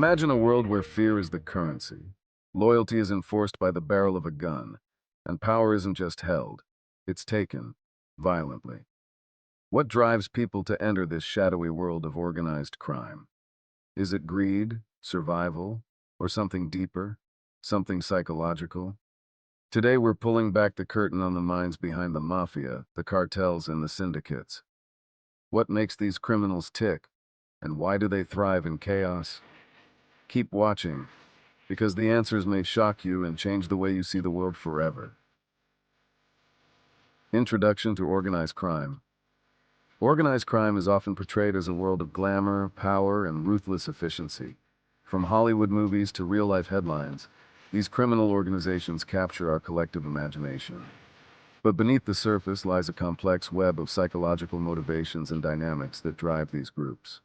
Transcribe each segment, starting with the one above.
Imagine a world where fear is the currency, loyalty is enforced by the barrel of a gun, and power isn't just held, it's taken violently. What drives people to enter this shadowy world of organized crime? Is it greed, survival, or something deeper, something psychological? Today we're pulling back the curtain on the minds behind the mafia, the cartels, and the syndicates. What makes these criminals tick, and why do they thrive in chaos? Keep watching, because the answers may shock you and change the way you see the world forever. Introduction to organized crime. Organized crime is often portrayed as a world of glamour, power, and ruthless efficiency. From Hollywood movies to real-life headlines, these criminal organizations capture our collective imagination. But beneath the surface lies a complex web of psychological motivations and dynamics that drive these groups.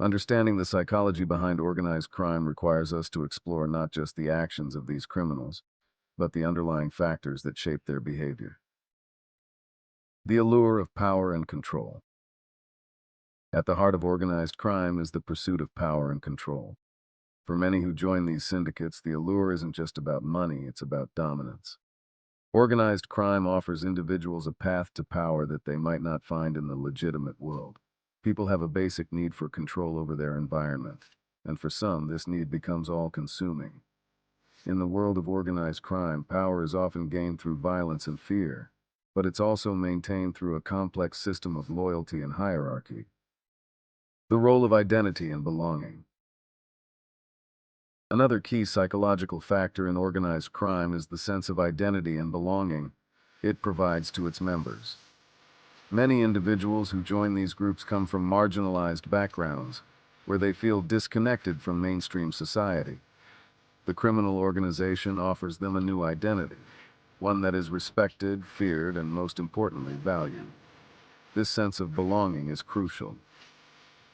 Understanding the psychology behind organized crime requires us to explore not just the actions of these criminals, but the underlying factors that shape their behavior. The allure of power and control. At the heart of organized crime is the pursuit of power and control. For many who join these syndicates, the allure isn't just about money, it's about dominance. Organized crime offers individuals a path to power that they might not find in the legitimate world. People have a basic need for control over their environment, and for some, this need becomes all-consuming. In the world of organized crime, power is often gained through violence and fear, but it's also maintained through a complex system of loyalty and hierarchy. The role of identity and belonging. Another key psychological factor in organized crime is the sense of identity and belonging it provides to its members. Many individuals who join these groups come from marginalized backgrounds, where they feel disconnected from mainstream society. The criminal organization offers them a new identity, one that is respected, feared, and most importantly, valued. This sense of belonging is crucial.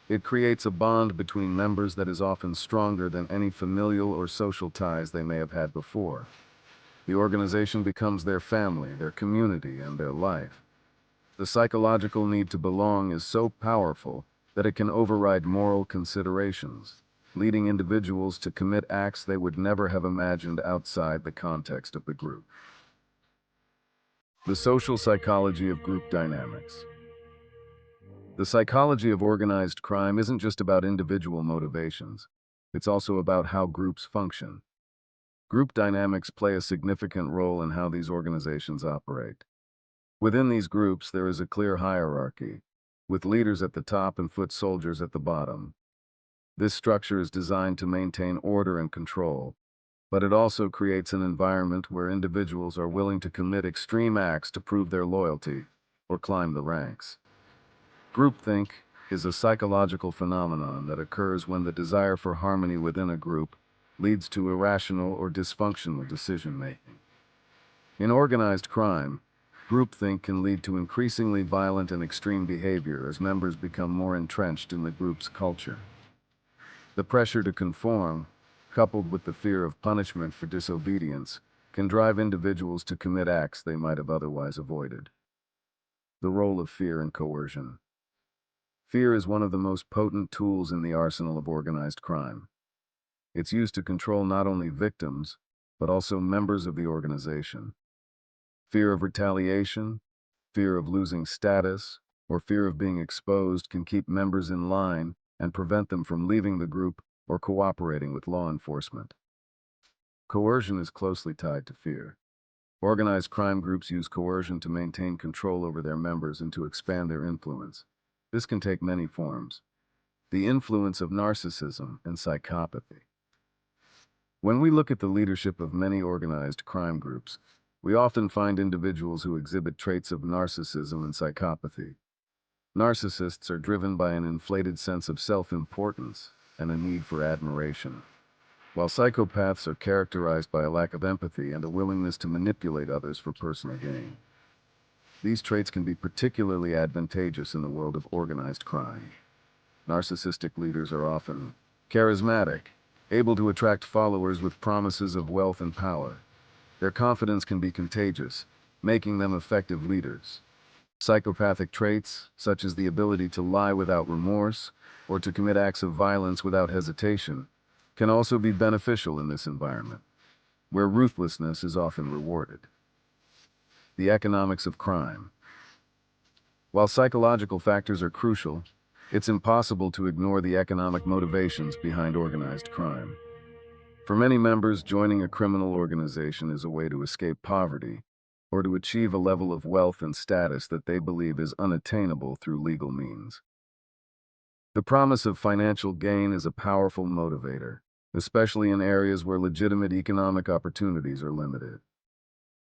It creates a bond between members that is often stronger than any familial or social ties they may have had before. The organization becomes their family, their community, and their life. The psychological need to belong is so powerful that it can override moral considerations, leading individuals to commit acts they would never have imagined outside the context of the group. The social psychology of group dynamics. The psychology of organized crime isn't just about individual motivations. It's also about how groups function. Group dynamics play a significant role in how these organizations operate. Within these groups, there is a clear hierarchy, with leaders at the top and foot soldiers at the bottom. This structure is designed to maintain order and control, but it also creates an environment where individuals are willing to commit extreme acts to prove their loyalty or climb the ranks. Groupthink is a psychological phenomenon that occurs when the desire for harmony within a group leads to irrational or dysfunctional decision-making. In organized crime, groupthink can lead to increasingly violent and extreme behavior as members become more entrenched in the group's culture. The pressure to conform, coupled with the fear of punishment for disobedience, can drive individuals to commit acts they might have otherwise avoided. The role of fear and coercion. Fear is one of the most potent tools in the arsenal of organized crime. It's used to control not only victims, but also members of the organization. Fear of retaliation, fear of losing status, or fear of being exposed can keep members in line and prevent them from leaving the group or cooperating with law enforcement. Coercion is closely tied to fear. Organized crime groups use coercion to maintain control over their members and to expand their influence. This can take many forms. The influence of narcissism and psychopathy. When we look at the leadership of many organized crime groups, we often find individuals who exhibit traits of narcissism and psychopathy. Narcissists are driven by an inflated sense of self-importance and a need for admiration, while psychopaths are characterized by a lack of empathy and a willingness to manipulate others for personal gain. These traits can be particularly advantageous in the world of organized crime. Narcissistic leaders are often charismatic, able to attract followers with promises of wealth and power. Their confidence can be contagious, making them effective leaders. Psychopathic traits, such as the ability to lie without remorse or to commit acts of violence without hesitation, can also be beneficial in this environment, where ruthlessness is often rewarded. The economics of crime. While psychological factors are crucial, it's impossible to ignore the economic motivations behind organized crime. For many members, joining a criminal organization is a way to escape poverty or to achieve a level of wealth and status that they believe is unattainable through legal means. The promise of financial gain is a powerful motivator, especially in areas where legitimate economic opportunities are limited.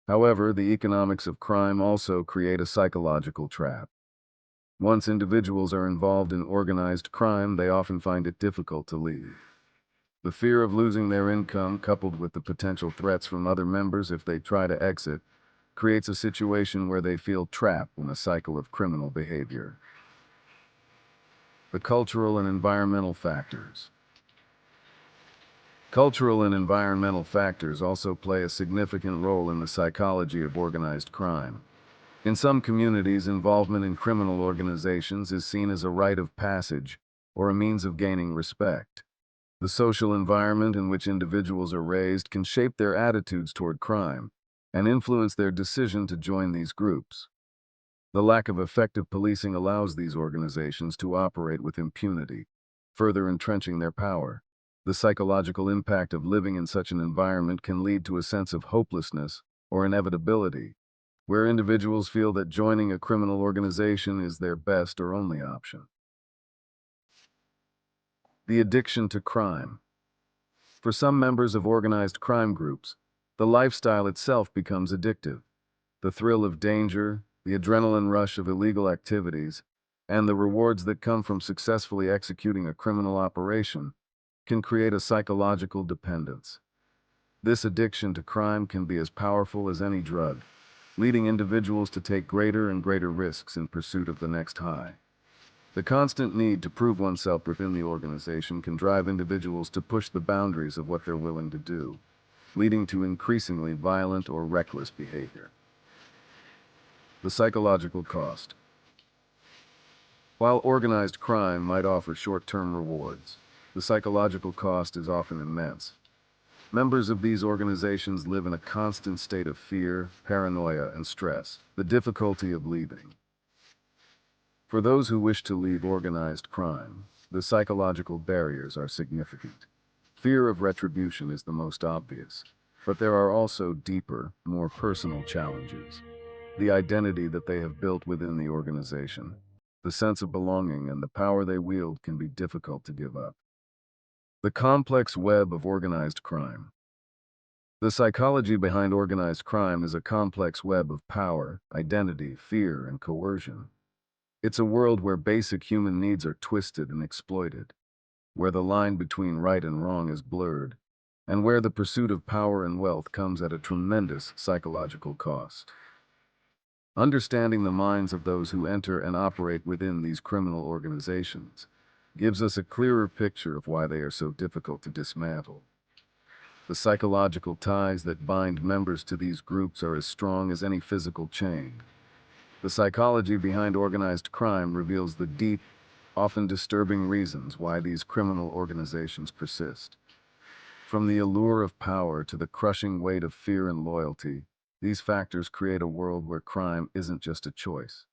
However, the economics of crime also create a psychological trap. Once individuals are involved in organized crime, they often find it difficult to leave. The fear of losing their income, coupled with the potential threats from other members if they try to exit, creates a situation where they feel trapped in a cycle of criminal behavior. The cultural and environmental factors. Cultural and environmental factors also play a significant role in the psychology of organized crime. In some communities, involvement in criminal organizations is seen as a rite of passage or a means of gaining respect. The social environment in which individuals are raised can shape their attitudes toward crime and influence their decision to join these groups. The lack of effective policing allows these organizations to operate with impunity, further entrenching their power. The psychological impact of living in such an environment can lead to a sense of hopelessness or inevitability, where individuals feel that joining a criminal organization is their best or only option. The addiction to crime. For some members of organized crime groups, the lifestyle itself becomes addictive. The thrill of danger, the adrenaline rush of illegal activities, and the rewards that come from successfully executing a criminal operation can create a psychological dependence. This addiction to crime can be as powerful as any drug, leading individuals to take greater and greater risks in pursuit of the next high. The constant need to prove oneself within the organization can drive individuals to push the boundaries of what they're willing to do, leading to increasingly violent or reckless behavior. The psychological cost. While organized crime might offer short-term rewards, the psychological cost is often immense. Members of these organizations live in a constant state of fear, paranoia, and stress. The difficulty of leaving. For those who wish to leave organized crime, the psychological barriers are significant. Fear of retribution is the most obvious, but there are also deeper, more personal challenges. The identity that they have built within the organization, the sense of belonging, and the power they wield can be difficult to give up. The complex web of organized crime. The psychology behind organized crime is a complex web of power, identity, fear, and coercion. It's a world where basic human needs are twisted and exploited, where the line between right and wrong is blurred, and where the pursuit of power and wealth comes at a tremendous psychological cost. Understanding the minds of those who enter and operate within these criminal organizations gives us a clearer picture of why they are so difficult to dismantle. The psychological ties that bind members to these groups are as strong as any physical chain. The psychology behind organized crime reveals the deep, often disturbing reasons why these criminal organizations persist. From the allure of power to the crushing weight of fear and loyalty, these factors create a world where crime isn't just a choice,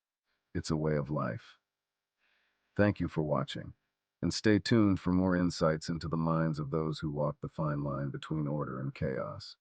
it's a way of life. Thank you for watching, and stay tuned for more insights into the minds of those who walk the fine line between order and chaos.